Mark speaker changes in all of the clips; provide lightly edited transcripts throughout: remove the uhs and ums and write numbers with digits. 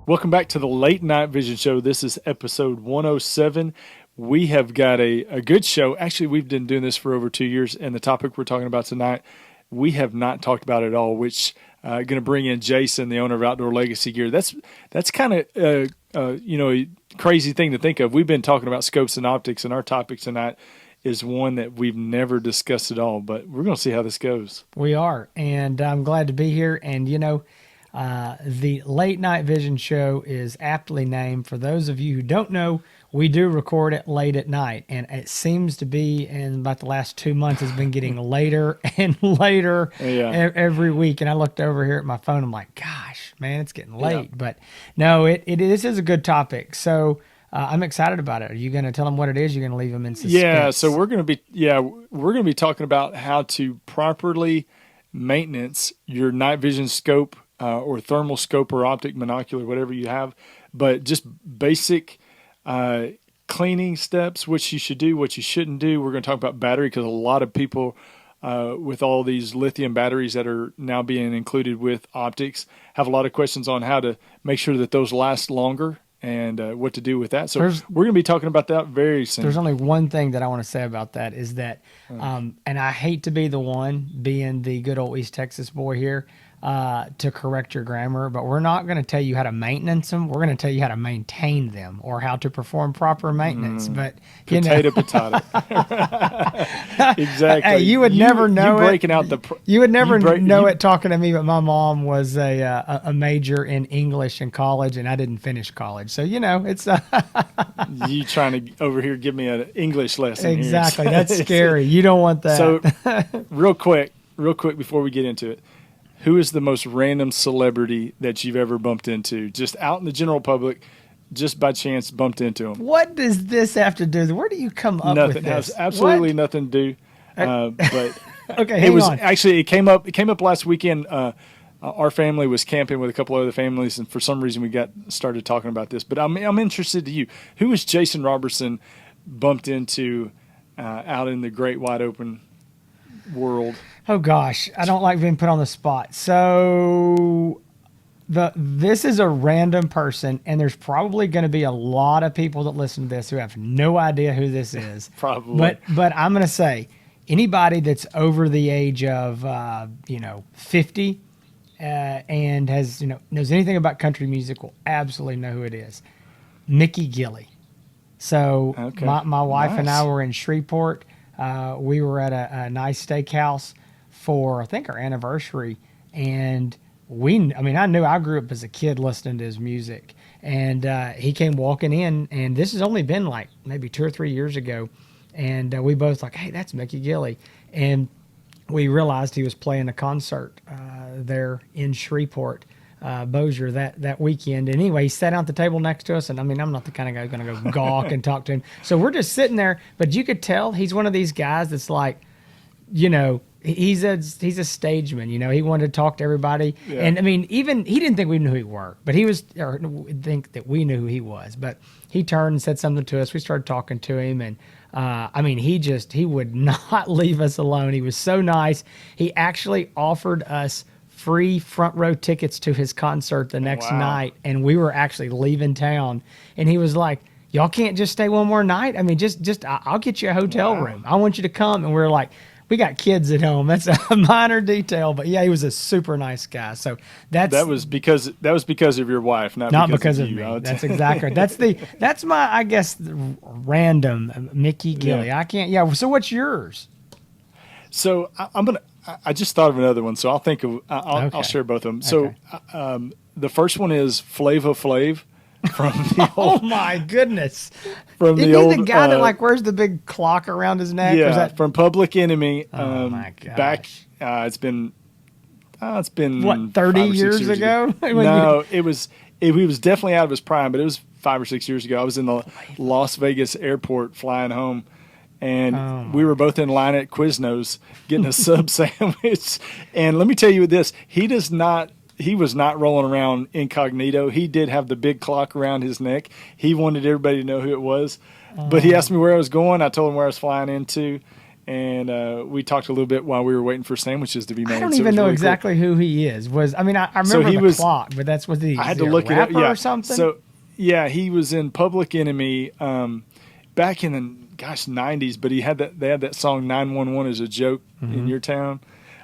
Speaker 1: Welcome back to the Late Night Vision Show. This is episode 107. We have got a good show. Actually, we've been doing this for over 2 years, and the topic we're talking about tonight, we have not talked about at all, which going to bring in Jason, the owner of Outdoor Legacy Gear. That's kind of a crazy thing to think of. We've been talking about scopes and optics, and our topic tonight is one that we've never discussed at all, but we're going to see how this goes.
Speaker 2: We are, and I'm glad to be here. And, the Late Night Vision Show is aptly named. For those of you who don't know, we do record it late at night, and it seems to be, in about the last 2 months, has been getting later and later every week. And I looked over here at my phone. I'm like, gosh, man, it's getting late. Yeah. But no, this is a good topic. So I'm excited about it. Are you going to tell them what it is? You're going to leave them in suspense?
Speaker 1: Yeah. So we're going to be talking about how to properly maintenance your night vision scope or thermal scope or optic monocular, whatever you have, but just basic cleaning steps, what you should do, what you shouldn't do. We're going to talk about battery because a lot of people with all these lithium batteries that are now being included with optics have a lot of questions on how to make sure that those last longer and what to do with that. So we're going to be talking about that very soon.
Speaker 2: There's only one thing that I want to say about that is that, and I hate to be the one being the good old East Texas boy here, to correct your grammar, but we're not going to tell you how to maintenance them. We're going to tell you how to maintain them or how to perform proper maintenance. But
Speaker 1: potato. Exactly.
Speaker 2: Hey, you would never know
Speaker 1: you breaking out the.
Speaker 2: You would never know it talking to me. But my mom was a major in English in college, and I didn't finish college, so it's.
Speaker 1: You trying to over here give me an English lesson?
Speaker 2: Exactly. That's scary. You don't want that.
Speaker 1: So real quick before we get into it. Who is the most random celebrity that you've ever bumped into? Just out in the general public, just by chance bumped into them.
Speaker 2: What does this have to do? Where do you come up with this?
Speaker 1: Nothing. Has absolutely nothing to do. But
Speaker 2: okay, hang on.
Speaker 1: Actually, it came up last weekend. Our family was camping with a couple other families, and for some reason we got started talking about this. But I'm interested to you. Who is Jason Robertson bumped into out in the great wide open world?
Speaker 2: Oh gosh, I don't like being put on the spot. So this is a random person, and there's probably going to be a lot of people that listen to this who have no idea who this is.
Speaker 1: Probably.
Speaker 2: But I'm going to say anybody that's over the age of 50 and has knows anything about country music will absolutely know who it is. Mickey Gilley. So okay. my wife and I were in Shreveport. We were at a nice steakhouse for, I think, our anniversary. And I grew up as a kid listening to his music. And he came walking in, and this has only been like maybe 2 or 3 years ago. And we both like, hey, that's Mickey Gilley. And we realized he was playing a concert there in Shreveport, Bossier that weekend. And anyway, he sat down at the table next to us, and I'm not the kind of guy who's going to go gawk and talk to him. So we're just sitting there, but you could tell he's one of these guys that's like, he's a stageman. He wanted to talk to everybody. Yeah. And even he didn't think we knew who he were, but he was, or think that we knew who he was. But he turned and said something to us. We started talking to him, and he would not leave us alone. He was so nice. He actually offered us free front row tickets to his concert the next night, and we were actually leaving town. And he was like, "Y'all can't just stay one more night? Just I'll get you a hotel room. I want you to come." And we were like, we got kids at home. That's a minor detail, but yeah, he was a super nice guy. So that was because of your wife, not because of me.
Speaker 1: That's
Speaker 2: exactly right. That's my, I guess, random Mickey Gilley. Yeah. I can't. Yeah. So what's yours?
Speaker 1: So I just thought of another one. So I'll share both of them. So the first one is Flava Flav. From the old,
Speaker 2: oh my goodness!
Speaker 1: From
Speaker 2: Isn't the guy that wears the big clock around his neck?
Speaker 1: Yeah, from Public Enemy.
Speaker 2: Oh my gosh!
Speaker 1: Back, it's been
Speaker 2: what, 30 years ago?
Speaker 1: No, he was definitely out of his prime, but it was 5 or 6 years ago. I was in the Las Vegas airport flying home, and we were both in line at Quiznos getting a sub sandwich. And let me tell you this: he was not rolling around incognito. He did have the big clock around his neck. He wanted everybody to know who it was. But he asked me where I was going. I told him where I was flying into. and we talked a little bit while we were waiting for sandwiches to be made.
Speaker 2: I don't even know really exactly who he is. I remember the clock, but that's what
Speaker 1: I had to look it up.
Speaker 2: Yeah. Or something?
Speaker 1: So, yeah, he was in Public Enemy back in the 90s, but they had that song 911 as a joke in your town.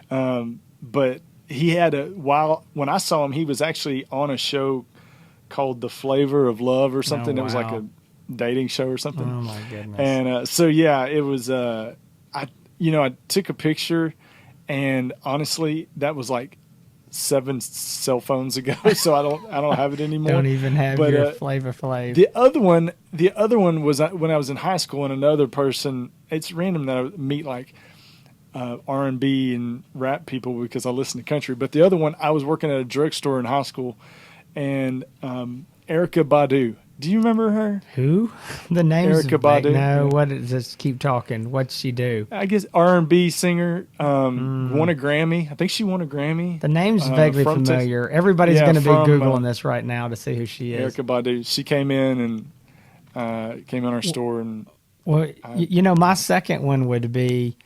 Speaker 1: But he had when I saw him, he was actually on a show called The Flavor of Love or something.
Speaker 2: Oh, wow.
Speaker 1: It was like a dating show or something.
Speaker 2: Oh my goodness.
Speaker 1: And so yeah, it was I took a picture, and honestly that was like 7 cell phones ago, so I don't have it anymore.
Speaker 2: Don't even have your Flavor Flav.
Speaker 1: The other one was when I was in high school, and another person. It's random that I meet like R&B and rap people because I listen to country. But the other one, I was working at a drugstore in high school, and Erykah Badu. Do you remember her?
Speaker 2: Who? The name's
Speaker 1: Erykah Badu.
Speaker 2: No, what is this? Keep talking. What'd she do?
Speaker 1: I guess R&B singer. Won a Grammy. I think she won a Grammy.
Speaker 2: The name's vaguely familiar. Everybody's going to be Googling this right now to see who she is.
Speaker 1: Erykah Badu. She came in and came in our store. And
Speaker 2: well, my second one would be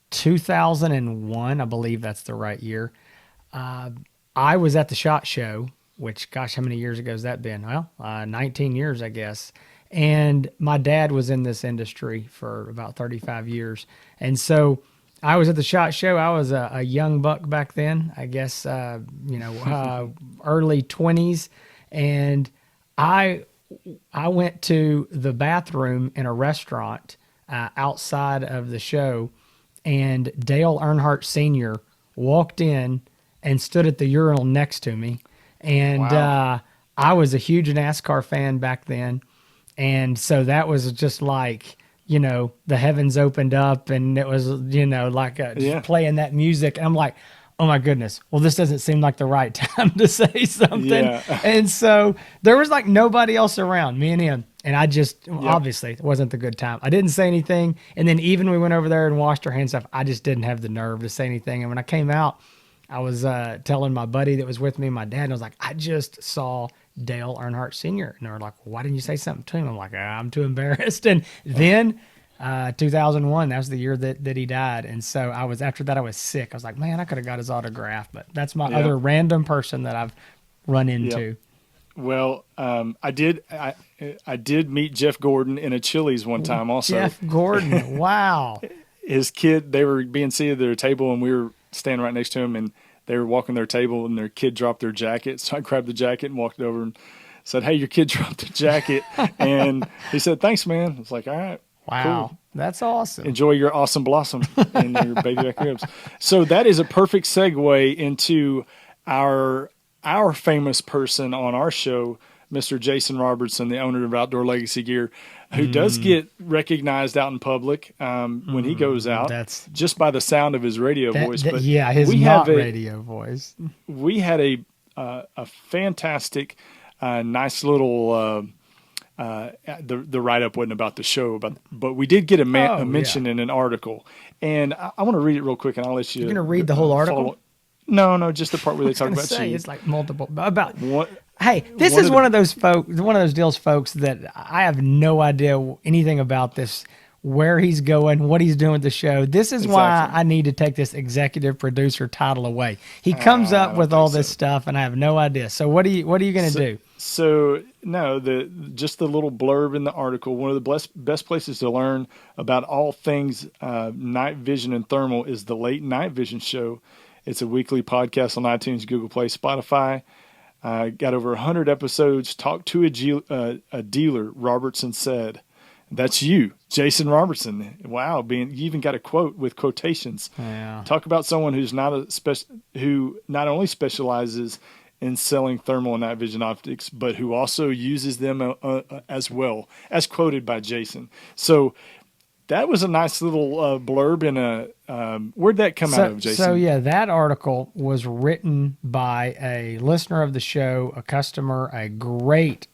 Speaker 2: 2001. I believe that's the right year. I was at the SHOT Show, which, gosh, how many years ago has that been? Well, 19 years, I guess. And my dad was in this industry for about 35 years. And so I was at the SHOT Show. I was a young buck back then, I guess, early 20s. And I went to the bathroom in a restaurant outside of the show, and Dale Earnhardt Sr. walked in and stood at the urinal next to me. And
Speaker 1: wow.
Speaker 2: I was a huge NASCAR fan back then. And so that was just like, the heavens opened up, and it was, like just playing that music. And I'm like, oh my goodness, well, this doesn't seem like the right time to say something.
Speaker 1: Yeah.
Speaker 2: And so there was like nobody else around, me and him. And I just, obviously, it wasn't the good time. I didn't say anything. And then even we went over there and washed our hands off, I just didn't have the nerve to say anything. And when I came out, I was telling my buddy that was with me, my dad, and I was like, I just saw Dale Earnhardt Sr. And they were like, why didn't you say something to him? I'm like, I'm too embarrassed. And then 2001, that was the year that he died. And so after that, I was sick. I was like, man, I could have got his autograph. But that's my other random person that I've run into.
Speaker 1: Yep. Well, I did meet Jeff Gordon in a Chili's one time also.
Speaker 2: Jeff Gordon, wow.
Speaker 1: His kid, they were being seated at their table, and we were standing right next to him, and they were walking their table, and their kid dropped their jacket. So I grabbed the jacket and walked over and said, hey, your kid dropped the jacket. And he said, thanks, man. I was like, all right.
Speaker 2: Wow.
Speaker 1: Cool.
Speaker 2: That's awesome.
Speaker 1: Enjoy your awesome blossom and your baby back ribs. So that is a perfect segue into our famous person on our show, Mr. Jason Robertson, the owner of Outdoor Legacy Gear, who does get recognized out in public when he goes out, just by the sound of his radio voice. But
Speaker 2: his radio voice.
Speaker 1: We had a fantastic, nice little. The write-up wasn't about the show, but we did get a mention in an article, and I want to read it real quick, and I'll let you.
Speaker 2: You're going to read the whole article?
Speaker 1: No, just the part where they talk about you.
Speaker 2: It's like multiple about. Hey, this is one of those deals, folks, that I have no idea anything about this, where he's going, what he's doing with the show. This is why I need to take this executive producer title away. He comes up with all this stuff, and I have no idea. So what are you going to do?
Speaker 1: So no, just the little blurb in the article. One of the best places to learn about all things night vision and thermal is the Late Night Vision Show. It's a weekly podcast on iTunes, Google Play, Spotify. Got over 100 episodes. Talk to a dealer, Robertson said. That's you, Jason Robertson. Wow, you even got a quote with quotations.
Speaker 2: Yeah.
Speaker 1: Talk about someone who not only specializes in selling thermal and night vision optics, but who also uses them as well, as quoted by Jason. So that was a nice little blurb in where'd that come out of, Jason?
Speaker 2: So yeah, that article was written by a listener of the show, a customer, a great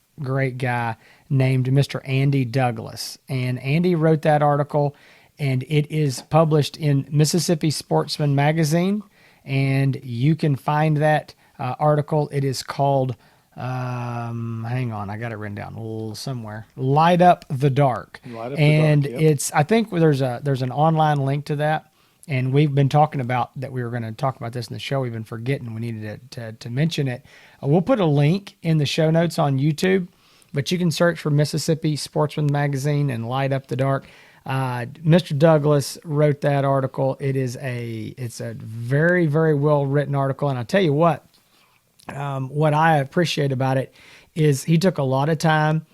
Speaker 2: guy named Mr. Andy Douglas. And Andy wrote that article, and it is published in Mississippi Sportsman Magazine. And you can find that article. It is called hang on, I got it written down somewhere. Light Up the Dark.
Speaker 1: Light Up the
Speaker 2: And
Speaker 1: Dark, yep.
Speaker 2: it's, I think there's an online link to that. And we've been talking about that. We were going to talk about this in the show. We've been forgetting. We needed to mention it. We'll put a link in the show notes on YouTube, but you can search for Mississippi Sportsman Magazine and Light Up the Dark. Mr. Douglas wrote that article. It's a very, very well written article. And I'll tell you what I appreciate about it is he took a lot of time.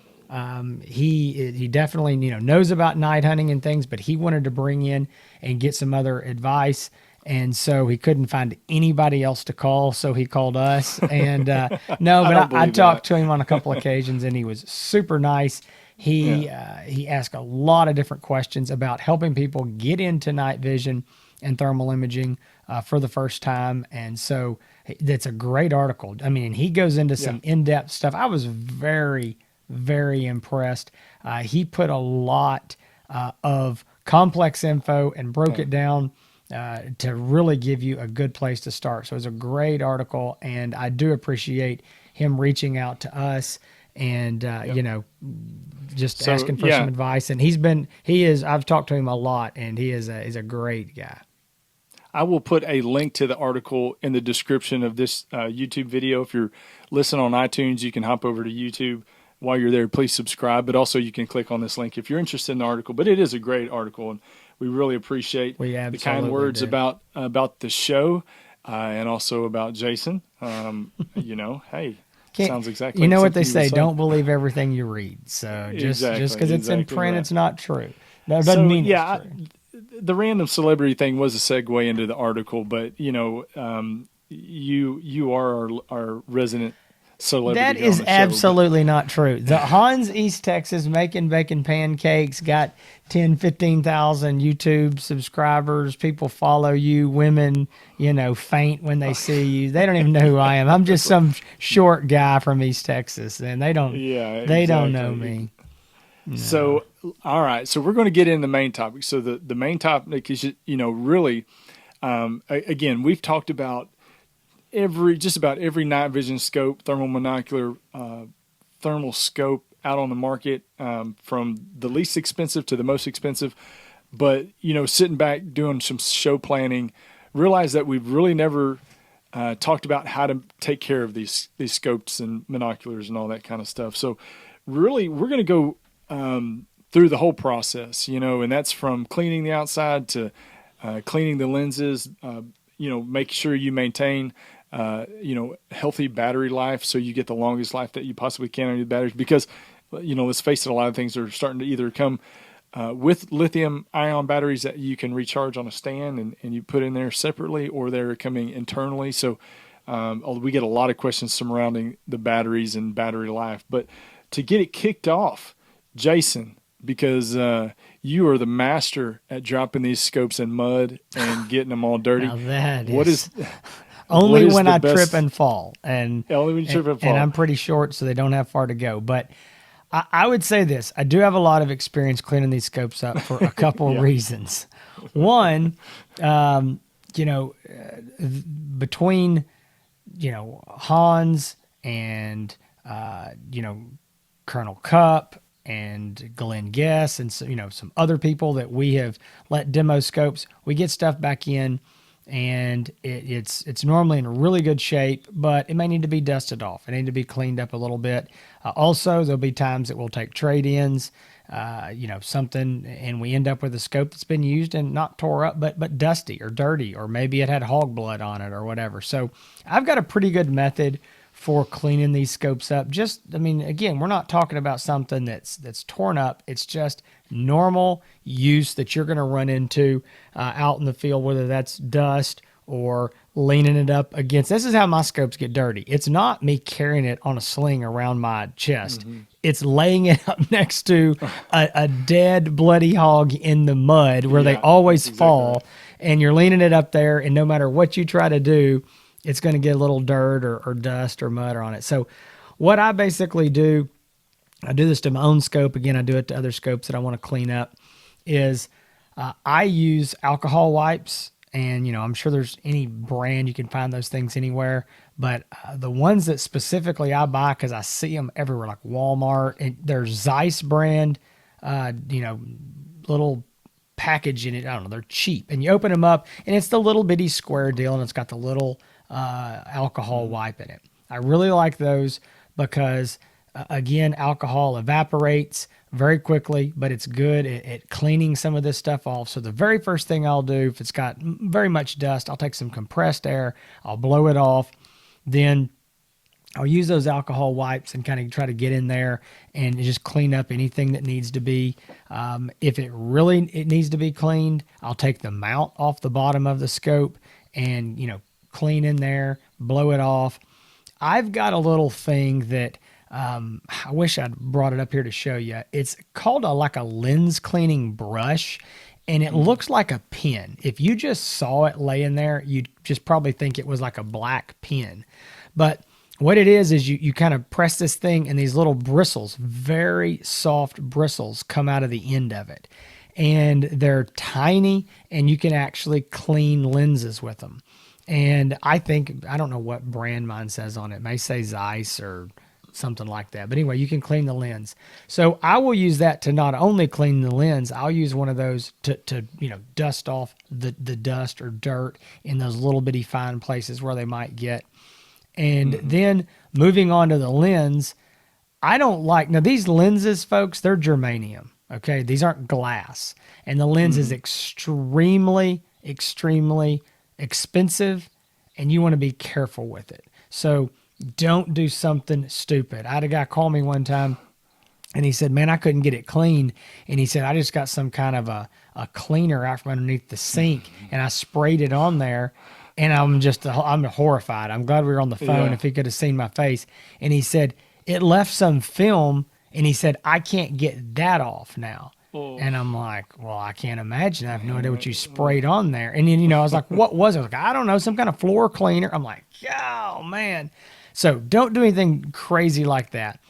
Speaker 2: He definitely, knows about night hunting and things, but he wanted to bring in and get some other advice. And so he couldn't find anybody else to call. So he called us and, no, but I talked to him on a couple occasions and he was super nice. He asked a lot of different questions about helping people get into night vision and thermal imaging, for the first time. And so that's a great article. I mean, he goes into some in-depth stuff. I was very, very impressed. He put a lot of complex info and broke it down to really give you a good place to start. So it's a great article, and I do appreciate him reaching out to us and just asking for some advice. And I've talked to him a lot, and he's a great guy.
Speaker 1: I will put a link to the article in the description of this YouTube video. If you're listening on iTunes, you can hop over to YouTube. While you're there, please subscribe, but also you can click on this link if you're interested in the article. But it is a great article, and we really appreciate the kind words about the show and also about Jason. Hey, sounds exactly
Speaker 2: like what
Speaker 1: they
Speaker 2: say, don't believe everything you read. So just because it's in print,
Speaker 1: right.
Speaker 2: It's not true. That doesn't mean it's true.
Speaker 1: The random celebrity thing was a segue into the article, but you are our resident celebrity.
Speaker 2: That is absolutely not true. The Hans East Texas Making Bacon Pancakes got 10, 15,000 YouTube subscribers. People follow you. Women, faint when they see you. They don't even know who I am. I'm just some short guy from East Texas, and they don't know me. No.
Speaker 1: So, all right. So we're going to get into the main topic. So the main topic is, really, again, we've talked about just about every night vision scope, thermal monocular, thermal scope out on the market, from the least expensive to the most expensive. But, sitting back, doing some show planning, realize that we've really never talked about how to take care of these scopes and monoculars and all that kind of stuff. So really, we're going to go through the whole process, and that's from cleaning the outside to cleaning the lenses, make sure you maintain, healthy battery life so you get the longest life that you possibly can on your batteries. Because, let's face it, a lot of things are starting to either come with lithium ion batteries that you can recharge on a stand and you put in there separately, or they're coming internally. So we get a lot of questions surrounding the batteries and battery life. But to get it kicked off, Jason, because you are the master at dropping these scopes in mud and getting them all dirty.
Speaker 2: Now that
Speaker 1: what is
Speaker 2: only when I trip and fall, and
Speaker 1: only when you trip and fall.
Speaker 2: And I'm pretty short, so they don't have far to go. But I would say this: I do have a lot of experience cleaning these scopes up for a couple of reasons. One, between Hans and Colonel Cup and Glenn Guess and some other people that we have let demo scopes, we get stuff back in and it's normally in really good shape, but it may need to be dusted off. It need to be cleaned up a little bit. Also, there'll be times that we'll take trade-ins, something, and we end up with a scope that's been used and not tore up, but dusty or dirty, or maybe it had hog blood on it or whatever. So I've got a pretty good method for cleaning these scopes up. Again, we're not talking about something that's torn up. It's just normal use that you're going to run into out in the field, whether that's dust or leaning it up against. This is how my scopes get dirty. It's not me carrying it on a sling around my chest. Mm-hmm. It's laying it up next to a dead, bloody hog in the mud where they always fall, and you're leaning it up there, and no matter what you try to do, it's going to get a little dirt or dust or mud on it. So what I basically do, I do this to my own scope. Again, I do it to other scopes that I want to clean up, is I use alcohol wipes. And, I'm sure there's any brand, you can find those things anywhere. But the ones that specifically I buy because I see them everywhere, like Walmart, and there's Zeiss brand, little package in it. I don't know, they're cheap, and you open them up, and it's the little bitty square deal, and it's got the little alcohol wipe in it. I really like those because, again, alcohol evaporates very quickly, but it's good at cleaning some of this stuff off. So the very first thing I'll do, if it's got very much dust, I'll take some compressed air, I'll blow it off, then I'll use those alcohol wipes and kind of try to get in there and just clean up anything that needs to be. If it needs to be cleaned, I'll take the mount off the bottom of the scope and, clean in there, blow it off. I've got a little thing that I wish I'd brought it up here to show you. It's called like a lens cleaning brush, and it looks like a pin. If you just saw it laying there, you'd just probably think it was like a black pin. But what it is you kind of press this thing, and these little bristles, very soft bristles, come out of the end of it. And they're tiny, and you can actually clean lenses with them. And I don't know what brand mine says on it. It may say Zeiss or something like that. But anyway, you can clean the lens. So I will use that to not only clean the lens, I'll use one of those to dust off the dust or dirt in those little bitty fine places where they might get. And then moving on to the lens, now these lenses, folks, they're germanium. Okay. These aren't glass. And the lens is extremely, extremely expensive, and you want to be careful with it. So don't do something stupid. I had a guy call me one time, and he said, man, I couldn't get it clean. And he said, I just got some kind of a cleaner out from underneath the sink, and I sprayed it on there. And I'm horrified. I'm glad we were on the phone. If he could have seen my face. And he said, it left some film, and he said, I can't get that off now. Oh. And I'm like, well, I can't imagine. I have no idea what you sprayed on there. And then, I was like, what was it? I was like, I don't know, some kind of floor cleaner. I'm like, oh, man. So don't do anything crazy like that.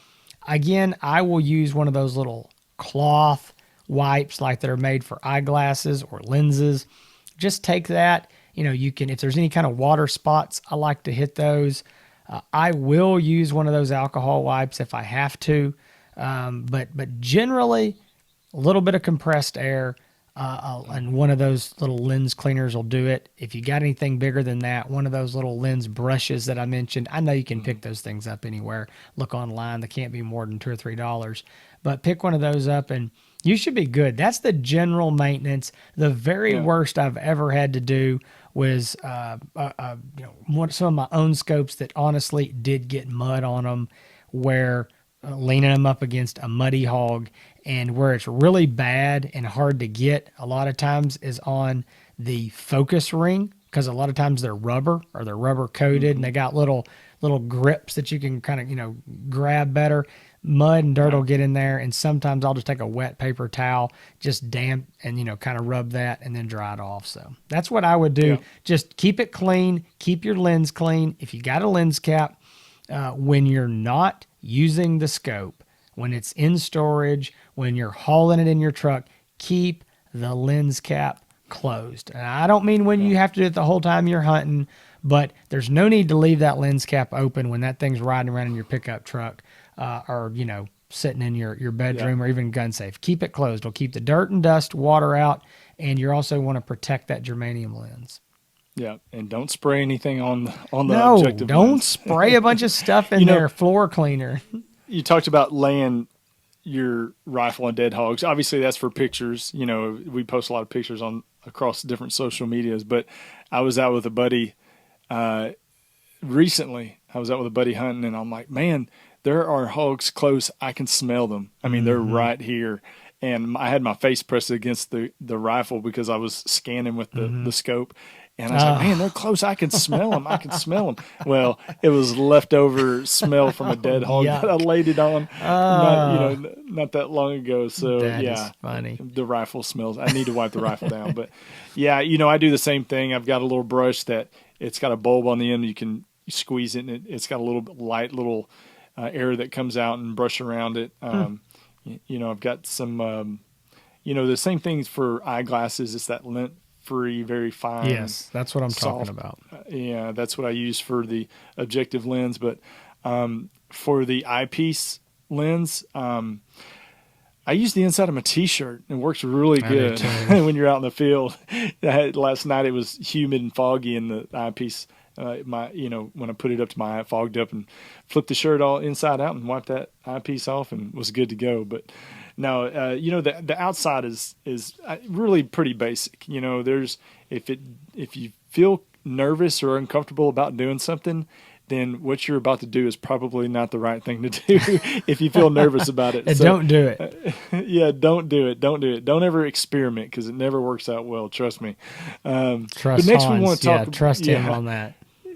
Speaker 2: Again, I will use one of those little cloth wipes like that are made for eyeglasses or lenses. Just take that. You can, if there's any kind of water spots, I like to hit those. I will use one of those alcohol wipes if I have to. But generally, a little bit of compressed air and one of those little lens cleaners will do it. If you got anything bigger than that, one of those little lens brushes that I mentioned, I know you can pick those things up anywhere. Look online. They can't be more than $2 or $3. But pick one of those up and you should be good. That's the general maintenance. The very worst I've ever had to do was some of my own scopes that honestly did get mud on them, where leaning them up against a muddy hog, and where it's really bad and hard to get a lot of times is on the focus ring, because a lot of times they're rubber or they're rubber coated and they got little grips that you can kind of grab better. Mud and dirt will get in there, and sometimes I'll just take a wet paper towel, just damp, and kind of rub that and then dry it off. So that's what I would do. Just keep it clean, keep your lens clean. If you got a lens cap, when you're not using the scope, when it's in storage, when you're hauling it in your truck, keep the lens cap closed. And I don't mean when you have to do it the whole time you're hunting, but there's no need to leave that lens cap open when that thing's riding around in your pickup truck or sitting in your bedroom or even gun safe. Keep it closed. It'll keep the dirt and dust, water out, and you also want to protect that germanium lens.
Speaker 1: Yeah, and don't spray anything on the objective
Speaker 2: don't
Speaker 1: lens.
Speaker 2: Spray a bunch of stuff in their floor cleaner.
Speaker 1: You talked about laying your rifle on dead hogs. Obviously, that's for pictures. We post a lot of pictures across different social medias. But I was out with a buddy recently. I was out with a buddy hunting, and I'm like, man, there are hogs close. I can smell them. I mean, they're right here. And I had my face pressed against the rifle because I was scanning with the scope. And I was like, man, they're close. I can smell them. I can smell them. Well, it was leftover smell from a dead hog that I laid it on not that long ago. So,
Speaker 2: that is funny.
Speaker 1: The rifle smells. I need to wipe the rifle down. But, I do the same thing. I've got a little brush that it's got a bulb on the end. You can squeeze it, and it's got a little light little air that comes out and brush around it. I've got some, the same things for eyeglasses. It's that lint free, very fine.
Speaker 2: Yes, that's what I'm
Speaker 1: soft.
Speaker 2: talking about.
Speaker 1: Yeah, that's what I use for the objective lens. But for the eyepiece lens, I use the inside of my T-shirt. It works really good when you're out in the field. Last night it was humid and foggy, and the eyepiece, when I put it up to my eye, it fogged up, and flipped the shirt all inside out and wiped that eyepiece off, and was good to go. But no, the outside is really pretty basic. There's if you feel nervous or uncomfortable about doing something, then what you're about to do is probably not the right thing to do if you feel nervous about it.
Speaker 2: So, don't do it.
Speaker 1: Yeah, don't do it. Don't do it. Don't ever experiment, because it never works out well. Trust me.
Speaker 2: Trust
Speaker 1: next
Speaker 2: Hans.
Speaker 1: We want to talk,
Speaker 2: trust him on that.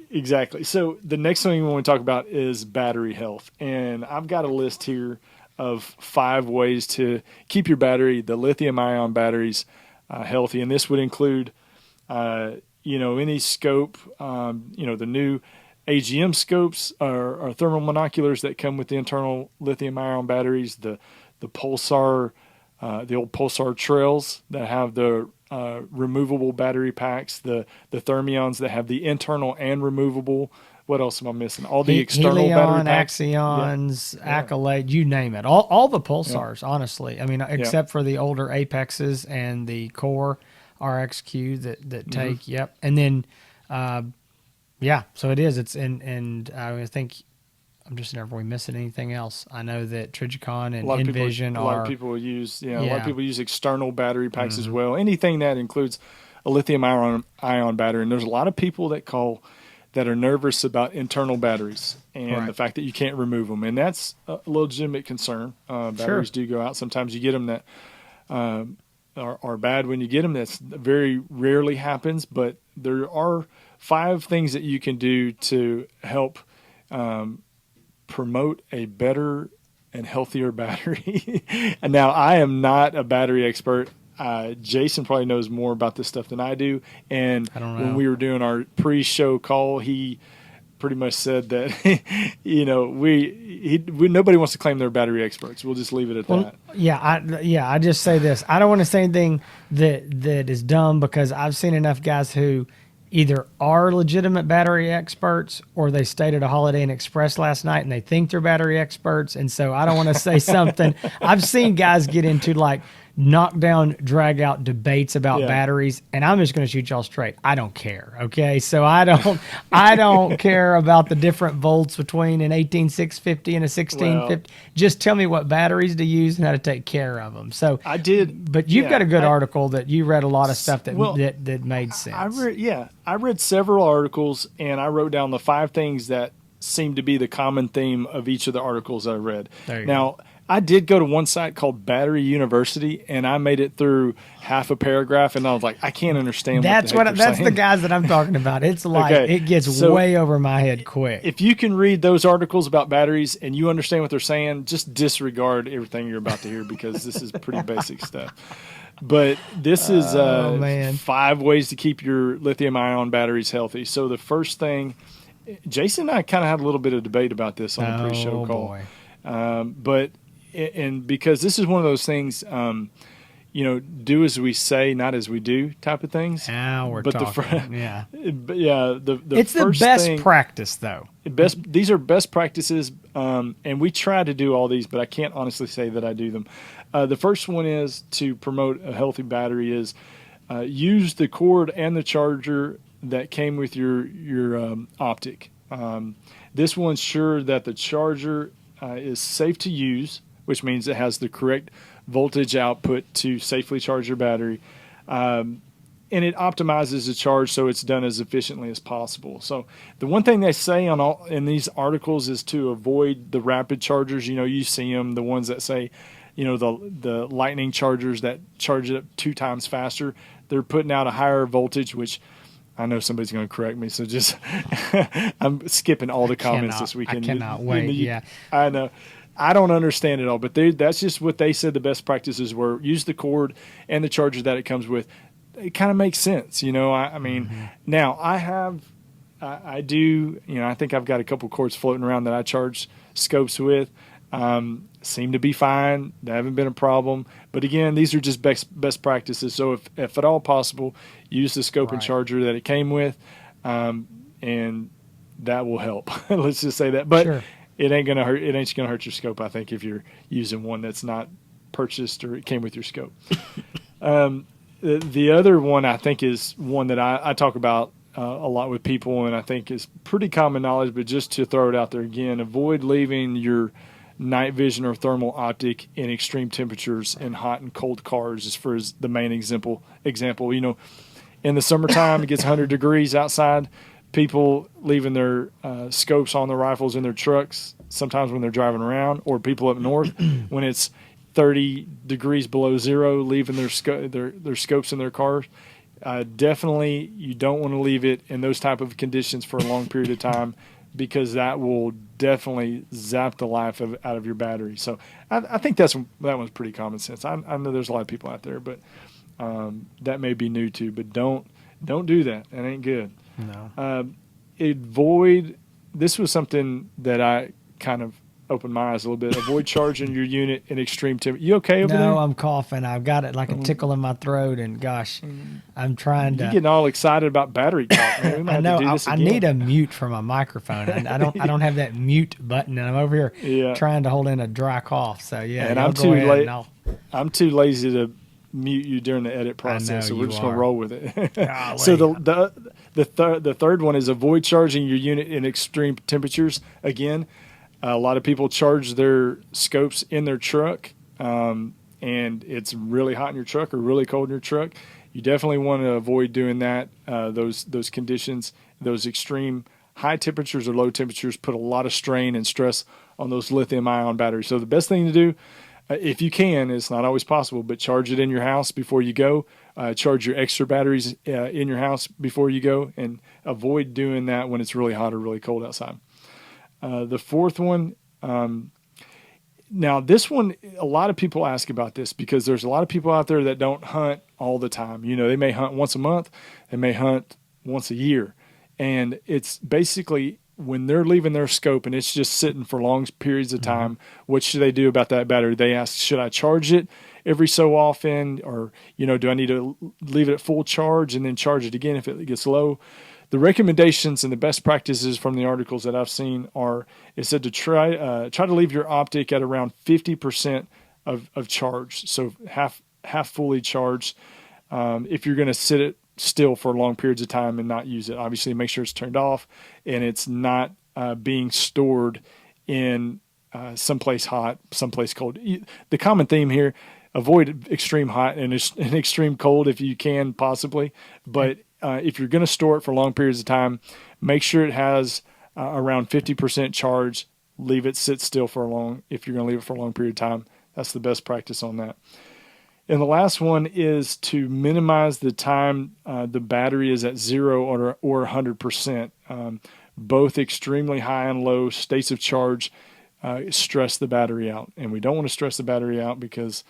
Speaker 1: Exactly. So the next thing we want to talk about is battery health. And I've got a list here of 5 ways to keep your battery, the lithium-ion batteries, healthy. And this would include, any scope, the new AGM scopes are thermal monoculars that come with the internal lithium-ion batteries, the Pulsar, the old Pulsar Trails that have the removable battery packs, the Thermions that have the internal and removable. What else am I missing? All the external battery packs.
Speaker 2: Axions, Accolade, you name it. All the Pulsars, honestly. I mean, except for the older Apexes and the Core RXQ that take, And then, so it is. It's and I think I'm just never we missing anything else. I know that Trigicon and Envision
Speaker 1: a lot of people use a lot of people use external battery packs as well. Anything that includes a lithium ion battery, and there's a lot of people that are nervous about internal batteries and the fact that you can't remove them, and that's a legitimate concern. Batteries do go out. Sometimes you get them that are bad when you get them. That's very rarely happens, but there are 5 things that you can do to help promote a better and healthier battery. And now, I am not a battery expert. Jason probably knows more about this stuff than I do. And
Speaker 2: I don't know.
Speaker 1: When we were doing our pre-show call, he pretty much said that nobody wants to claim they're battery experts. We'll just leave it at that.
Speaker 2: I just say this. I don't want to say anything that is dumb, because I've seen enough guys who either are legitimate battery experts, or they stayed at a Holiday Inn Express last night and they think they're battery experts. And so I don't want to say something. I've seen guys get into like knockdown, drag out debates about batteries, and I'm just going to shoot y'all straight. I don't care. Okay. So I don't care about the different volts between an 18650 and a 1650. Just tell me what batteries to use and how to take care of them. So
Speaker 1: I did,
Speaker 2: but you've got a good article that you read a lot of stuff that made sense.
Speaker 1: I read several articles, and I wrote down the 5 things that seemed to be the common theme of each of the articles I read. Now, I did go to one site called Battery University, and I made it through half a paragraph, and I was like, I can't understand
Speaker 2: that's the guys that I'm talking about. It's like it gets way over my head quick.
Speaker 1: If you can read those articles about batteries and you understand what they're saying, just disregard everything you're about to hear, because this is pretty basic stuff. But this is 5 ways to keep your lithium-ion batteries healthy. So the first thing, Jason and I kind of had a little bit of debate about this on the pre-show call. But because this is one of those things, do as we say, not as we do type of things.
Speaker 2: Now we're talking.
Speaker 1: It's
Speaker 2: the best practice, though.
Speaker 1: These are best practices, and we try to do all these, but I can't honestly say that I do them. The first one is to promote a healthy battery is use the cord and the charger that came with your Optic. This will ensure that the charger is safe to use, which means it has the correct voltage output to safely charge your battery. And it optimizes the charge so it's done as efficiently as possible. So the one thing they say in these articles is to avoid the rapid chargers. You see them, the ones that say, the lightning chargers that charge it up 2 times faster. They're putting out a higher voltage, which I know somebody's going to correct me. So just I'm skipping all the comments this weekend.
Speaker 2: I cannot wait.
Speaker 1: I know. I don't understand it all, but that's just what they said the best practices were. Use the cord and the charger that it comes with. It kind of makes sense, I mean, now I do, I think I've got a couple cords floating around that I charge scopes with. seem to be fine. They haven't been a problem. But again, these are just best practices. So if at all possible, use the scope and charger that it came with, and that will help. Let's just say that. But it ain't gonna hurt. It ain't gonna hurt your scope, I think, if you're using one that's not purchased or it came with your scope. The other one I think is one that I talk about a lot with people, and I think is pretty common knowledge, but just to throw it out there again, avoid leaving your night vision or thermal optic in extreme temperatures in hot and cold cars, as far as the main example. You know, in the summertime, it gets 100 degrees outside. People leaving their scopes on their rifles in their trucks, sometimes when they're driving around, or people up north when it's 30 degrees below zero, leaving their scopes in their cars. Definitely, you don't want to leave it in those type of conditions for a long period of time, because that will definitely zap the life out of your battery. So I think that one's pretty common sense. I know there's a lot of people out there, but that may be new too. But don't do that. That ain't good.
Speaker 2: No.
Speaker 1: Avoid. This was something that I kind of opened my eyes a little bit. Avoid charging your unit in extreme temperature. You okay over there?
Speaker 2: No, I'm coughing. I've got it like a tickle in my throat, and gosh, I'm trying to.
Speaker 1: You're getting all excited about battery talk, man. We might
Speaker 2: I know.
Speaker 1: have to do this
Speaker 2: I
Speaker 1: again.
Speaker 2: need a mute for my microphone. I don't have that mute button, and I'm over here trying to hold in a dry cough. So yeah,
Speaker 1: and I'm too lazy to mute you during the edit process, so we're just gonna roll with it. So the third one is avoid charging your unit in extreme temperatures. Again, a lot of people charge their scopes in their truck, and it's really hot in your truck or really cold in your truck. You definitely want to avoid doing that. Those conditions, those extreme high temperatures or low temperatures, put a lot of strain and stress on those lithium-ion batteries. So the best thing to do, if you can, it's not always possible, but charge it in your house before you go. Charge your extra batteries in your house before you go, and avoid doing that when it's really hot or really cold outside. The fourth one, now this one, a lot of people ask about this because there's a lot of people out there that don't hunt all the time. You know, they may hunt once a month, they may hunt once a year, and it's basically when they're leaving their scope and it's just sitting for long periods of time, what should they do about that battery? They ask, should I charge it every so often, or, you know, do I need to leave it at full charge and then charge it again if it gets low? The recommendations and the best practices from the articles that I've seen are, it said to try to leave your optic at around 50% of charge, so half fully charged. If you're going to sit it still for long periods of time and not use it, obviously make sure it's turned off and it's not being stored in someplace hot, someplace cold. The common theme here: avoid extreme hot and extreme cold if you can possibly, but if you're going to store it for long periods of time, make sure it has around 50% charge. Leave it sit still if you're going to leave it for a long period of time. That's the best practice on that. And the last one is to minimize the time the battery is at 0 or 100%. Both extremely high and low states of charge stress the battery out. And we don't want to stress the battery out because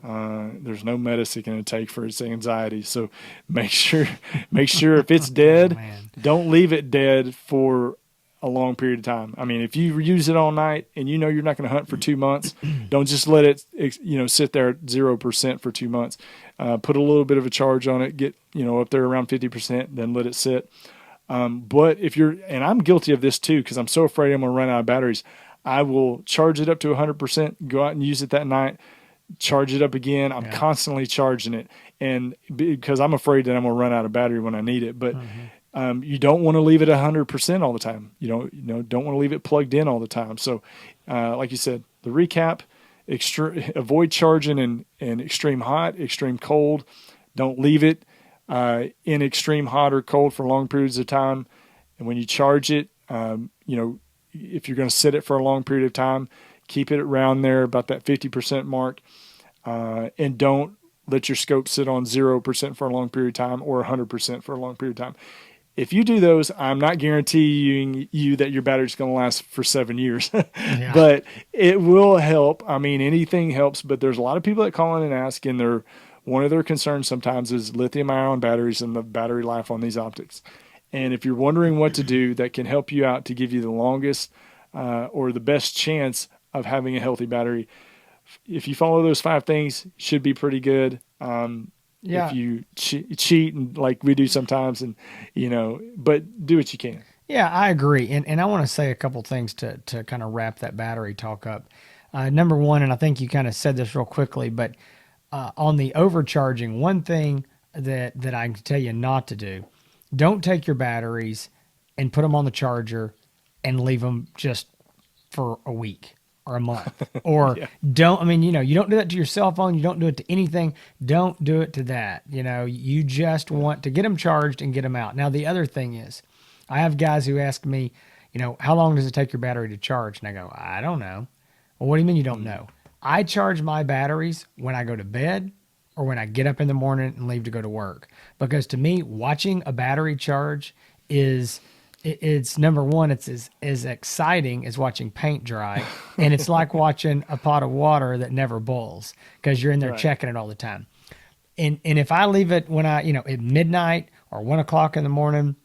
Speaker 1: there's no medicine going to take for its anxiety. So make sure if it's dead, don't leave it dead for a long period of time. I mean, if you use it all night and you know you're not going to hunt for 2 months, don't just let it, sit there at 0% for 2 months. Put a little bit of a charge on it, get, up there around 50%, then let it sit. But and I'm guilty of this too, because I'm so afraid I'm going to run out of batteries. I will charge it up to 100%, go out and use it that night, charge it up again. I'm constantly charging it, and because I'm afraid that I'm going to run out of battery when I need it. But you don't want to leave it 100% all the time. Don't want to leave it plugged in all the time. So, like you said, the recap: avoid charging in extreme hot, extreme cold. Don't leave it in extreme hot or cold for long periods of time. And when you charge it, if you're going to sit it for a long period of time, keep it around there, about that 50% mark, and don't let your scope sit on 0% for a long period of time or 100% for a long period of time. If you do those, I'm not guaranteeing you that your battery's going to last for 7 years, but it will help. I mean, anything helps, but there's a lot of people that call in and ask, and one of their concerns sometimes is lithium-ion batteries and the battery life on these optics. And if you're wondering what to do that can help you out to give you the longest or the best chance of having a healthy battery. If you follow those 5 things, should be pretty good.
Speaker 2: Yeah.
Speaker 1: If you cheat and like we do sometimes, and but do what you can.
Speaker 2: Yeah, I agree. And I want to say a couple things to kind of wrap that battery talk up. Number one, and I think you kind of said this real quickly, but on the overcharging, one thing that I can tell you not to do, don't take your batteries and put them on the charger and leave them just for a week or a month. Or
Speaker 1: Yeah.
Speaker 2: don't, I mean, you don't do that to your cell phone. You don't do it to anything. Don't do it to that. You just want to get them charged and get them out. Now, the other thing is, I have guys who ask me, how long does it take your battery to charge? And I go, I don't know. Well, what do you mean you don't know? I charge my batteries when I go to bed or when I get up in the morning and leave to go to work. Because to me, watching a battery charge it's number one, it's as exciting as watching paint dry. And it's like watching a pot of water that never boils because you're in there
Speaker 1: Right.
Speaker 2: checking it all the time. And if I leave it when at midnight or 1 o'clock in the morning,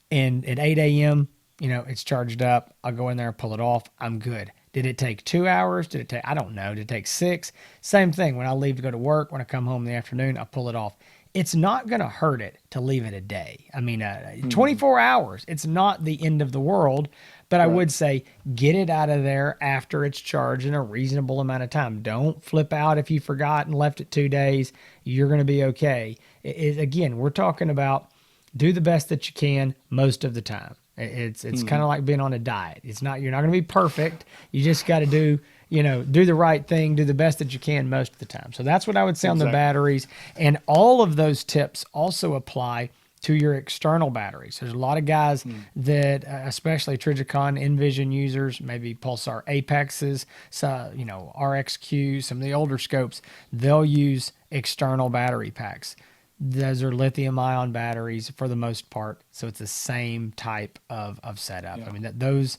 Speaker 2: and at 8 a.m., it's charged up. I'll go in there and pull it off. I'm good. Did it take 2 hours? I don't know. Did it take 6? Same thing. When I leave to go to work, when I come home in the afternoon, I pull it off. It's not going to hurt it to leave it a day. I mean, 24 hours. It's not the end of the world, but I would say get it out of there after it's charged in a reasonable amount of time. Don't flip out if you forgot and left it 2 days. You're going to be okay. Again, we're talking about do the best that you can most of the time. It's kind of like being on a diet. You're not going to be perfect. You just got to do the right thing, do the best that you can most of the time. So that's what I would say on the batteries. And all of those tips also apply to your external batteries. There's a lot of guys that, especially Trijicon Envision users, maybe Pulsar Apexes, so, RXQ, some of the older scopes, they'll use external battery packs. Those are lithium ion batteries for the most part. So it's the same type of setup. Yeah. I mean, those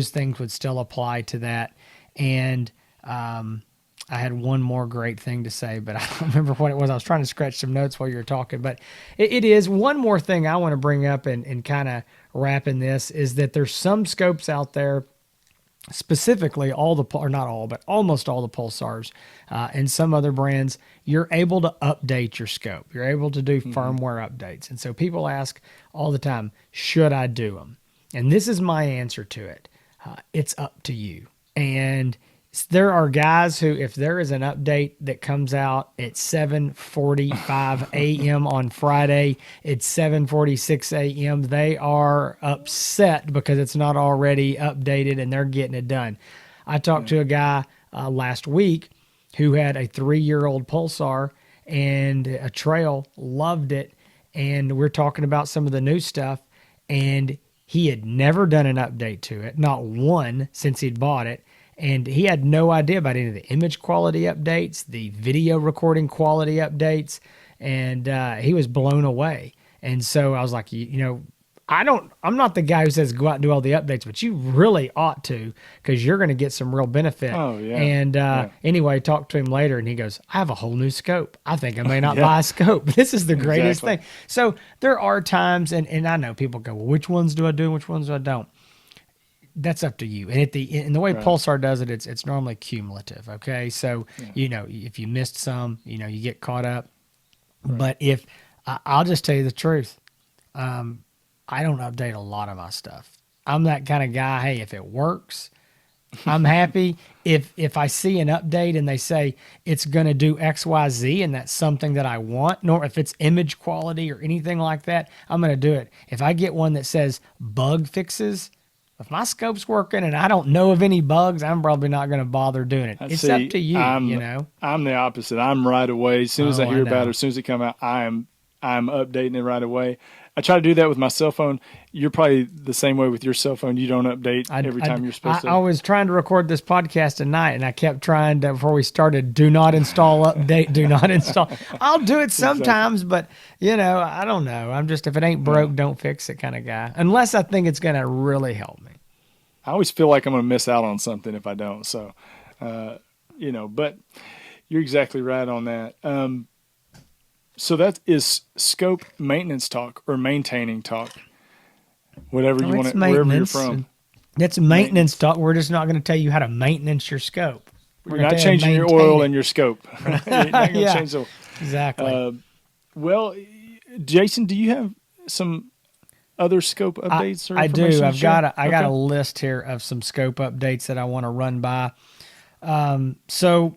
Speaker 2: things would still apply to that. And I had one more great thing to say, but I don't remember what it was. I was trying to scratch some notes while you were talking, but it is one more thing I want to bring up and kind of wrap in this is that there's some scopes out there, specifically not all, but almost all the Pulsars and some other brands, you're able to update your scope. You're able to do firmware updates. And so people ask all the time, should I do them? And this is my answer to it. It's up to you. And there are guys who, if there is an update that comes out at 7:45 a.m. on Friday, it's 7:46 a.m., they are upset because it's not already updated and they're getting it done. I talked to a guy last week who had a 3-year-old Pulsar and a Trail, loved it, and we're talking about some of the new stuff, and he had never done an update to it, not one since he'd bought it. And he had no idea about any of the image quality updates, the video recording quality updates, and he was blown away. And so I was like, I'm not the guy who says go out and do all the updates, but you really ought to because you're going to get some real benefit.
Speaker 1: Oh, yeah.
Speaker 2: And anyway, talked to him later, and he goes, I have a whole new scope. I think I may not buy a scope. This is the greatest thing. So there are times, and I know people go, well, which ones do I do and which ones do I don't? That's up to you. And the way Pulsar does it, it's normally cumulative. Okay. So, if you missed some, you get caught up, but I'll just tell you the truth. I don't update a lot of my stuff. I'm that kind of guy. Hey, if it works, I'm happy. If I see an update and they say it's going to do X, Y, Z, and that's something that I want, nor if it's image quality or anything like that, I'm going to do it. If I get one that says bug fixes, if my scope's working and I don't know of any bugs, I'm probably not going to bother doing it. It's up to you,
Speaker 1: I'm the opposite. I'm right away. As soon as I hear about it, as soon as it come out, I'm updating it right away. I try to do that with my cell phone. You're probably the same way with your cell phone. You don't update every time you're supposed to.
Speaker 2: I was trying to record this podcast tonight, and I kept trying to, before we started, do not install update, do not install. I'll do it sometimes, but, I don't know. I'm just, if it ain't broke, don't fix it kind of guy. Unless I think it's going to really help me.
Speaker 1: I always feel like I'm going to miss out on something if I don't. So, but you're exactly right on that. So that is scope maintenance talk or maintaining talk, whatever you want to, wherever you're from.
Speaker 2: That's maintenance talk. We're just not going to tell you how to maintenance your scope.
Speaker 1: You're not changing your oil and your scope. You're not going to
Speaker 2: Yeah,
Speaker 1: change the.
Speaker 2: exactly.
Speaker 1: Well, Jason, do you have some other scope updates or
Speaker 2: I
Speaker 1: information
Speaker 2: do.
Speaker 1: to
Speaker 2: I've
Speaker 1: share?
Speaker 2: got I got a list here of some scope updates that I want to run by. So,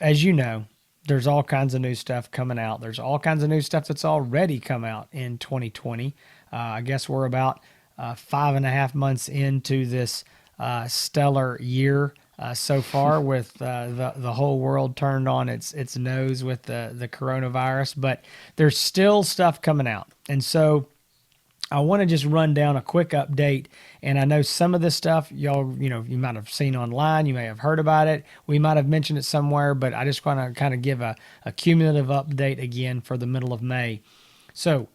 Speaker 2: as you know, there's all kinds of new stuff coming out. There's all kinds of new stuff that's already come out in 2020. I guess we're about 5.5 months into this stellar year so far, with the whole world turned on its nose with the coronavirus. But there's still stuff coming out, and so I want to just run down a quick update. And I know some of this stuff y'all, you might have seen online, you may have heard about it, we might have mentioned it somewhere, but I just want to kind of give a cumulative update again for the middle of May. So,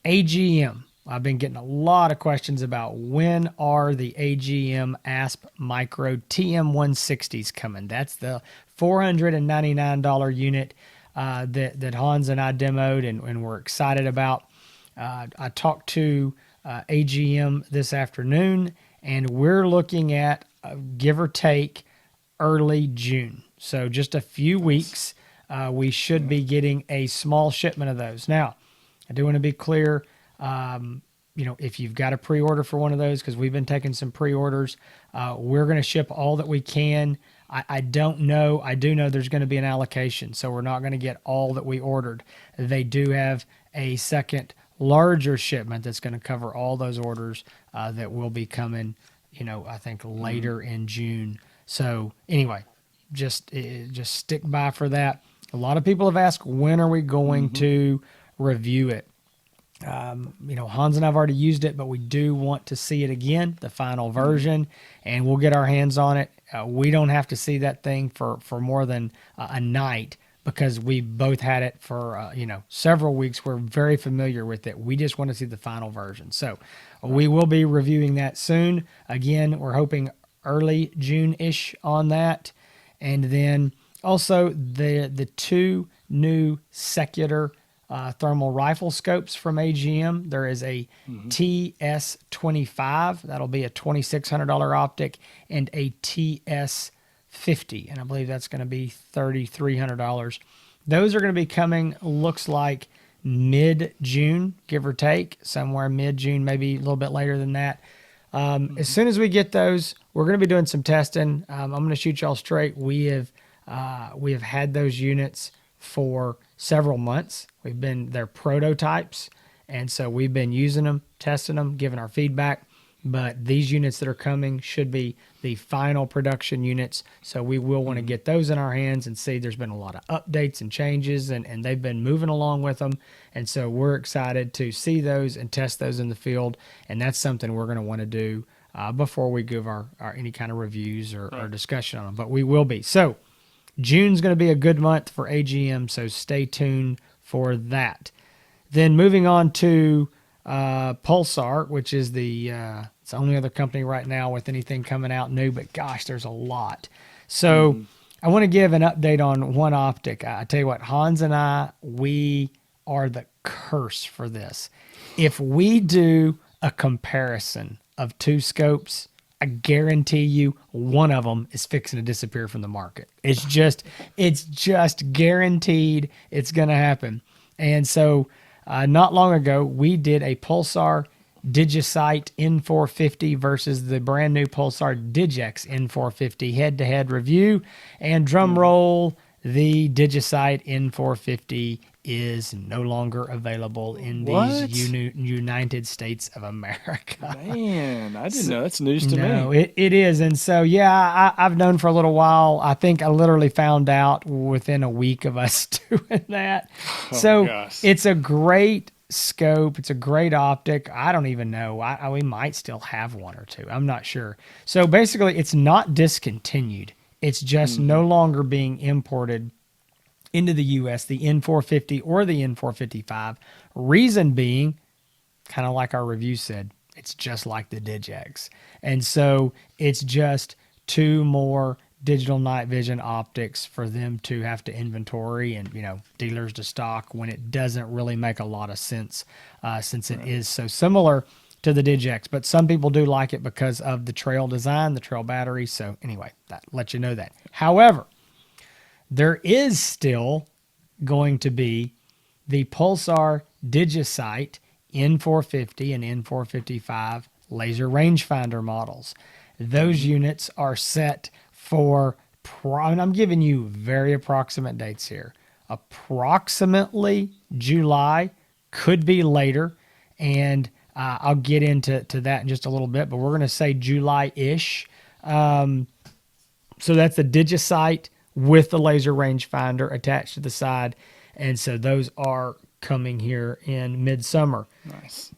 Speaker 2: AGM. I've been getting a lot of questions about when are the AGM ASP Micro TM160s coming. That's the $499 unit that Hans and I demoed and we're excited about. I talked to AGM this afternoon, and we're looking at, give or take, early June. So just a few weeks, we should be getting a small shipment of those. Now, I do want to be clear, if you've got a pre-order for one of those, because we've been taking some pre-orders, we're going to ship all that we can. I don't know. I do know there's going to be an allocation, so we're not going to get all that we ordered. They do have a second larger shipment that's going to cover all those orders that will be coming, I think later in June. So anyway, just stick by for that. A lot of people have asked, when are we going to review it? Hans and I have already used it, but we do want to see it again, the final version, and we'll get our hands on it. We don't have to see that thing for more than a night, because we both had it for several weeks. We're very familiar with it. We just want to see the final version. So we will be reviewing that soon. Again, we're hoping early June-ish on that. And then also the two new secular thermal rifle scopes from AGM. There is a TS25. That'll be a $2,600 optic, and a TS50, and I believe that's going to be $3,300. Those are going to be coming, looks like mid-June, give or take, somewhere mid-June, maybe a little bit later than that. As soon as we get those, we're going to be doing some testing. I'm going to shoot y'all straight. We have had those units for several months. They're prototypes, and so we've been using them, testing them, giving our feedback. But these units that are coming should be the final production units. So we will want to get those in our hands and see. There's been a lot of updates and changes, and they've been moving along with them. And so we're excited to see those and test those in the field. And that's something we're going to want to do before we give our any kind of reviews or discussion on them. But we will be. So June's going to be a good month for AGM, so stay tuned for that. Then moving on to Pulsar, which is it's the only other company right now with anything coming out new, but gosh, there's a lot. So I want to give an update on one optic. I tell you what, Hans and I, we are the curse for this. If we do a comparison of two scopes, I guarantee you one of them is fixing to disappear from the market. It's just guaranteed it's going to happen. And so not long ago, we did a Pulsar Digisight N450 versus the brand new Pulsar Digix N450 head-to-head review. And drum roll, the Digisight N450 is no longer available in these United States of America.
Speaker 1: Man, I didn't know. That's news to me.
Speaker 2: No, it is. And so, yeah, I've known for a little while. I think I literally found out within a week of us doing that. It's a great scope. It's a great optic. I don't even know. We might still have one or two. I'm not sure. So basically, it's not discontinued. It's just no longer being imported into the U.S., the N450 or the N455. Reason being, kind of like our review said, it's just like the Digix. And so it's just two more digital night vision optics for them to have to inventory and, dealers to stock when it doesn't really make a lot of sense since it is so similar. to the DigX, but some people do like it because of the Trail design, the Trail battery. So anyway, that lets you know that. However, there is still going to be the Pulsar Digisight N450 and N455 laser rangefinder models. Those units are set for, and I'm giving you very approximate dates here, approximately July, could be later, and I'll get into that in just a little bit, but we're going to say July-ish. So that's the Digisight with the laser rangefinder attached to the side, and so those are coming here in midsummer.
Speaker 1: Nice.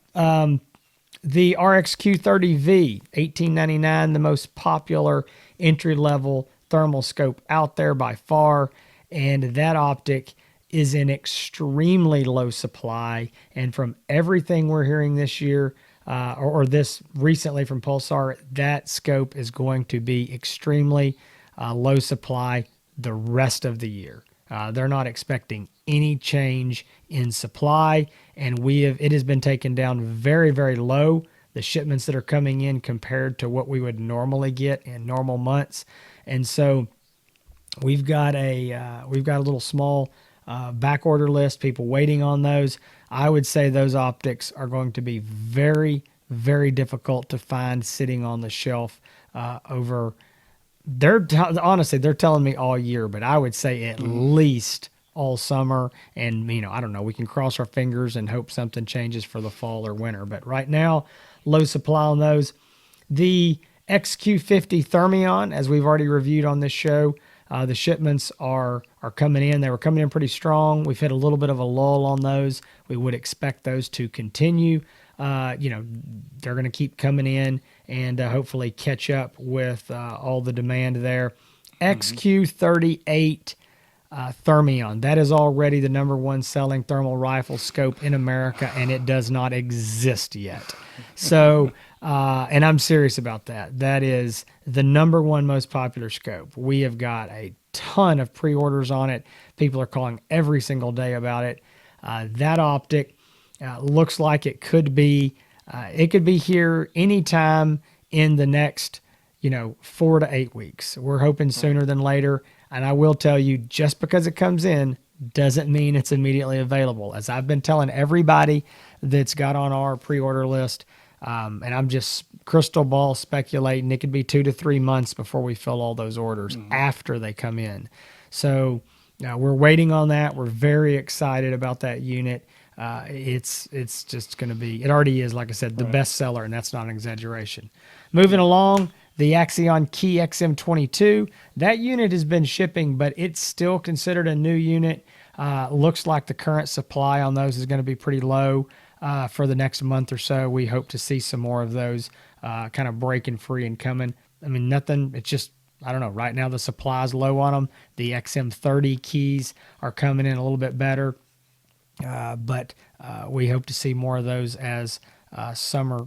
Speaker 2: The RXQ30V, $18.99, the most popular entry-level thermal scope out there by far, and that optic is in extremely low supply. And from everything we're hearing this year, or this recently from Pulsar, that scope is going to be extremely low supply the rest of the year. They're not expecting any change in supply, and it has been taken down very, very low, the shipments that are coming in compared to what we would normally get in normal months. And so we've got a little small back order list, people waiting on those. I would say those optics are going to be very, very difficult to find sitting on the shelf honestly, they're telling me all year, but I would say at least all summer. And, I don't know, we can cross our fingers and hope something changes for the fall or winter. But right now, low supply on those. The XQ50 Thermion, as we've already reviewed on this show, the shipments are coming in. They were coming in pretty strong. We've hit a little bit of a lull on those. We would expect those to continue. They're going to keep coming in and hopefully catch up with all the demand there. XQ38 Thermion, that is already the #1 selling thermal rifle scope in America, and it does not exist yet. So, and I'm serious about that. That is the #1 most popular scope. We have got a ton of pre-orders on it. People are calling every single day about it. That optic looks like it could be here anytime in the next 4 to 8 weeks. We're hoping sooner than later. And I will tell you, just because it comes in doesn't mean it's immediately available. As I've been telling everybody that's got on our pre-order list, and I'm just crystal ball speculating, it could be 2 to 3 months before we fill all those orders after they come in. So we're waiting on that. We're very excited about that unit. It's just going to be, it already is, like I said, the best seller, and that's not an exaggeration. Moving along, the Axion Key XM22, that unit has been shipping, but it's still considered a new unit. Looks like the current supply on those is going to be pretty low for the next month or so. We hope to see some more of those kind of breaking free and coming. I mean, nothing, it's just, I don't know, right now the supply is low on them. The XM30 keys are coming in a little bit better, but we hope to see more of those as summer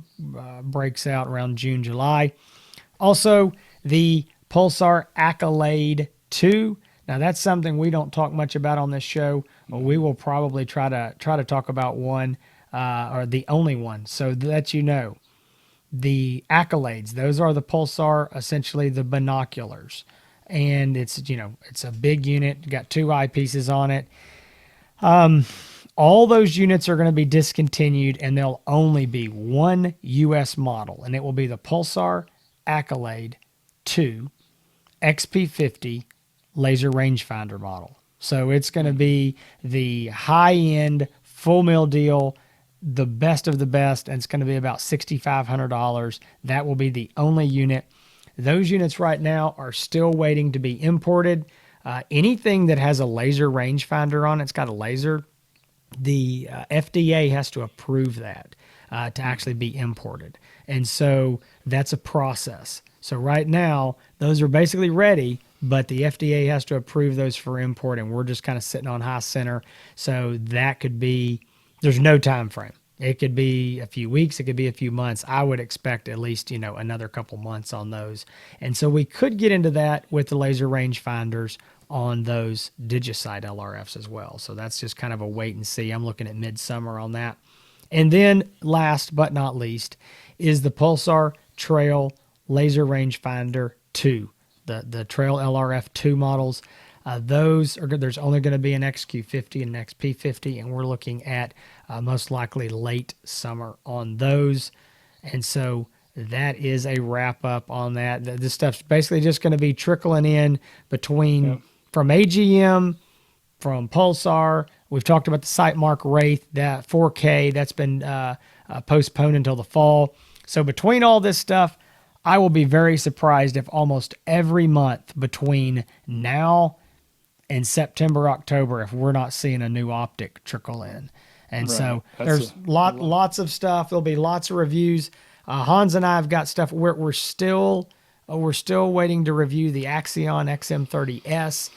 Speaker 2: breaks out around June, July. Also, the Pulsar Accolade 2. Now, that's something we don't talk much about on this show. But we will probably try to talk about one, or the only one, so that the Accolades. Those are the Pulsar, essentially the binoculars, and it's a big unit. Got 2 eyepieces on it. All those units are going to be discontinued, and there'll only be one U.S. model, and it will be the Pulsar Accolade 2 XP50 laser rangefinder model. So it's going to be the high-end full meal deal, the best of the best, and it's going to be about $6,500. That will be the only unit. Those units right now are still waiting to be imported. Anything that has a laser rangefinder on it's got a laser, the FDA has to approve that to actually be imported. And so that's a process. So right now, those are basically ready, but the FDA has to approve those for import, and we're just kind of sitting on high center. So that could be, there's no time frame. It could be a few weeks. It could be a few months. I would expect at least, another couple months on those. And so we could get into that with the laser rangefinders on those Digisight LRFs as well. So that's just kind of a wait and see. I'm looking at midsummer on that. And then last but not least is the Pulsar Trail Laser Rangefinder 2, the Trail LRF 2 models. There's only going to be an XQ50 and an XP50, and we're looking at most likely late summer on those. And so that is a wrap up on that. This stuff's basically just going to be trickling in between from AGM, from Pulsar. We've talked about the Sightmark Wraith, that 4K, that's been postponed until the fall. So between all this stuff, I will be very surprised if almost every month between now and September, October, if we're not seeing a new Optic trickle in. And so there's lots of stuff. There'll be lots of reviews. Hans and I have got stuff. We're still waiting to review the Axion XM30S.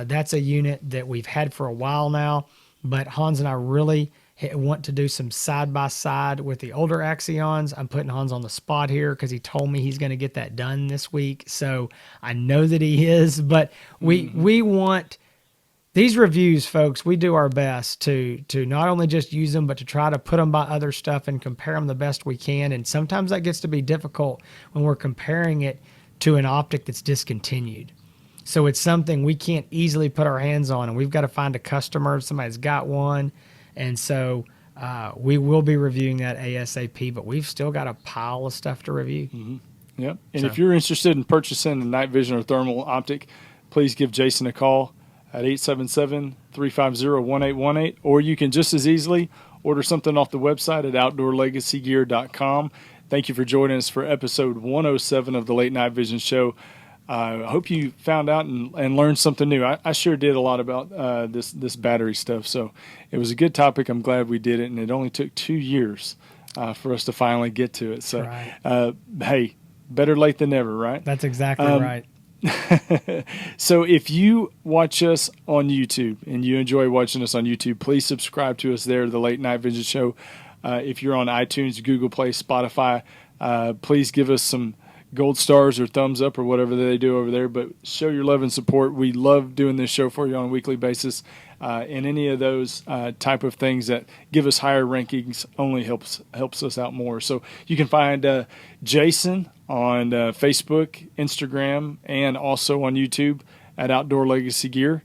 Speaker 2: That's a unit that we've had for a while now, but Hans and I really want to do some side-by-side with the older Axions. I'm putting Hans on the spot here because he told me he's going to get that done this week. So I know that he is, but we want these reviews, folks. We do our best to not only just use them, but to try to put them by other stuff and compare them the best we can. And sometimes that gets to be difficult when we're comparing it to an optic that's discontinued. So it's something we can't easily put our hands on, and we've got to find a customer, somebody's got one. And so we will be reviewing that ASAP, but we've still got a pile of stuff to review.
Speaker 1: Mm-hmm. Yep. And if you're interested in purchasing a night vision or thermal optic, please give Jason a call at 877-350-1818, or you can just as easily order something off the website at outdoorlegacygear.com. Thank you for joining us for episode 107 of the Late Night Vision Show. I hope you found out and learned something new. I sure did a lot about this battery stuff. So it was a good topic. I'm glad we did it, and it only took 2 years for us to finally get to it. So, hey, better late than never, right?
Speaker 2: That's exactly right.
Speaker 1: So if you watch us on YouTube and you enjoy watching us on YouTube, please subscribe to us there, the Late Night Vision Show. If you're on iTunes, Google Play, Spotify, please give us some gold stars or thumbs up or whatever they do over there, but show your love and support. We love doing this show for you on a weekly basis, and any of those type of things that give us higher rankings only helps us out more. So you can find Jason on Facebook, Instagram, and also on YouTube at Outdoor Legacy Gear.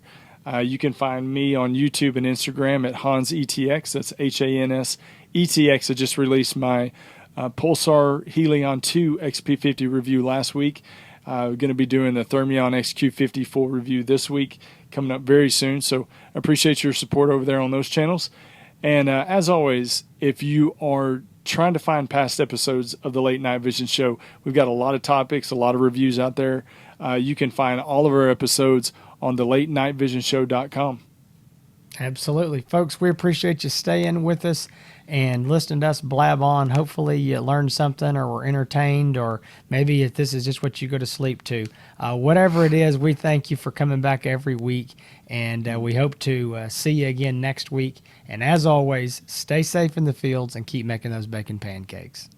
Speaker 1: You can find me on YouTube and Instagram at Hans ETX. That's HANS ETX. I just released my Pulsar Helion 2 XP50 review last week. We're going to be doing the Thermion XQ50 full review this week, coming up very soon. So I appreciate your support over there on those channels. And as always, if you are trying to find past episodes of the Late Night Vision Show, we've got a lot of topics, a lot of reviews out there. You can find all of our episodes on the latenightvision.show.com.
Speaker 2: Absolutely. Folks, we appreciate you staying with us and listening to us blab on. Hopefully you learned something or were entertained, or maybe if this is just what you go to sleep to. Whatever it is, we thank you for coming back every week, and we hope to see you again next week. And as always, stay safe in the fields and keep making those bacon pancakes.